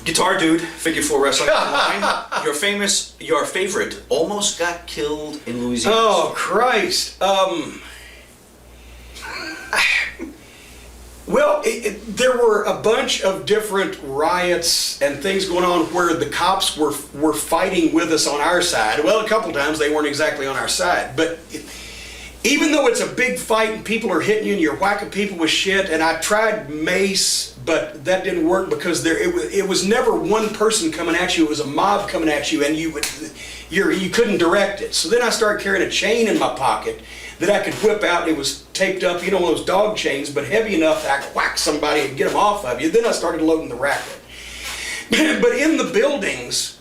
Guitar dude, figure four wrestling online. Your favorite, almost got killed in Louisiana. Oh, Christ. Well, there were a bunch of different riots and things going on where the cops were fighting with us on our side. Well, a couple times they weren't exactly on our side, but even though it's a big fight and people are hitting you and you're whacking people with shit, and I tried mace, but that didn't work because it was never one person coming at you. It was a mob coming at you, and you couldn't direct it. So then I started carrying a chain in my pocket that I could whip out. It was taped up, one of those dog chains, but heavy enough that I could whack somebody and get them off of you. Then I started loading the racket. But in the buildings,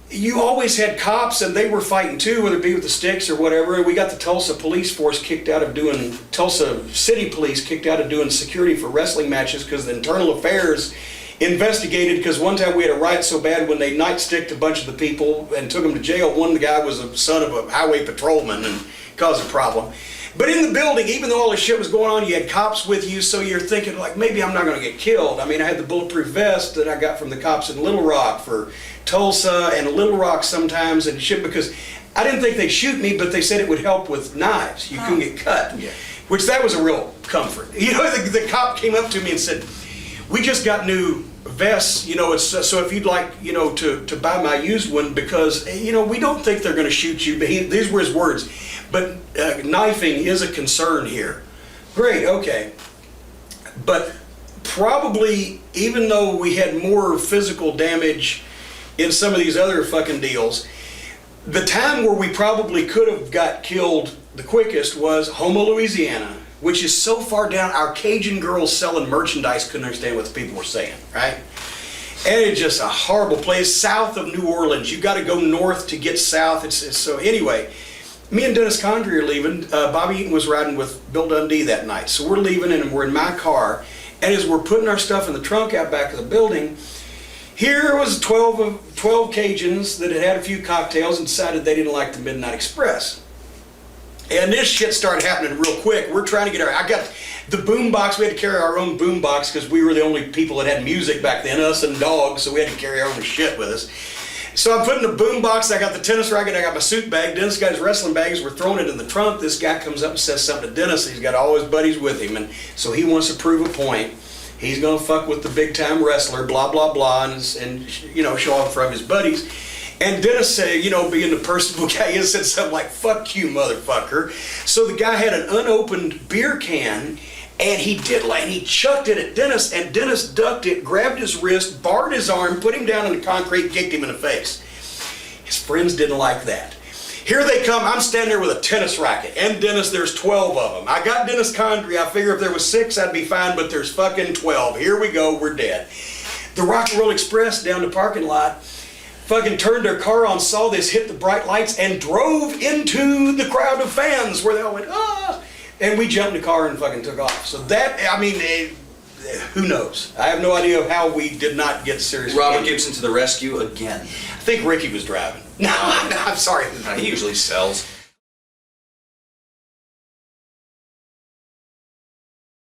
you always had cops, and they were fighting too, whether it be with the sticks or whatever. And we got the Tulsa police force kicked out of doing, Tulsa City Police kicked out of doing security for wrestling matches because the internal affairs investigated, because one time we had a riot so bad when they nightsticked a bunch of the people and took them to jail. One of the guy was a son of a highway patrolman and caused a problem. But in the building, even though all this shit was going on, you had cops with you, so you're thinking, like, maybe I'm not going to get killed. I mean, I had the bulletproof vest that I got from the cops in Little Rock for Tulsa and Little Rock sometimes and shit, because I didn't think they'd shoot me, but they said it would help with knives. You couldn't get cut, which that was a real comfort. The cop came up to me and said, we just got new vests, it's so if you'd like, to buy my used one, because, we don't think they're going to shoot you. But these were his words. But knifing is a concern here. Great, okay. But probably, even though we had more physical damage in some of these other fucking deals, the time where we probably could have got killed the quickest was Houma, Louisiana, which is so far down. Our Cajun girls selling merchandise couldn't understand what the people were saying, right? And it's just a horrible place. South of New Orleans, you got to go north to get south. So anyway, me and Dennis Condrey are leaving. Bobby Eaton was riding with Bill Dundee that night. So we're leaving, and we're in my car. And as we're putting our stuff in the trunk out back of the building, here was 12 Cajuns that had had a few cocktails and decided they didn't like the Midnight Express. And this shit started happening real quick. We're trying to get I got the boom box. We had to carry our own boom box because we were the only people that had music back then, us and dogs, so we had to carry our own shit with us. So I'm putting the boom box, I got the tennis racket, I got my suit bag. Dennis got his wrestling bags, we're throwing it in the trunk. This guy comes up and says something to Dennis. He's got all his buddies with him, and so he wants to prove a point. He's gonna fuck with the big time wrestler, blah, blah, blah, and show off from his buddies. And Dennis said, being the personable guy, he said something like, fuck you, motherfucker. So the guy had an unopened beer can, and he chucked it at Dennis, and Dennis ducked it, grabbed his wrist, barred his arm, put him down in the concrete, kicked him in the face. His friends didn't like that. Here they come, I'm standing there with a tennis racket, and Dennis, there's 12 of them. I got Dennis Condrey, I figure if there was 6, I'd be fine, but there's fucking 12. Here we go, we're dead. The Rock and Roll Express down the parking lot fucking turned their car on, saw this, hit the bright lights, and drove into the crowd of fans where they all went, ah! And we jumped in the car and fucking took off. So that, who knows? I have no idea how we did not get serious. Robert Gibson to the rescue again. I think Ricky was driving. No, I'm sorry. He usually sells.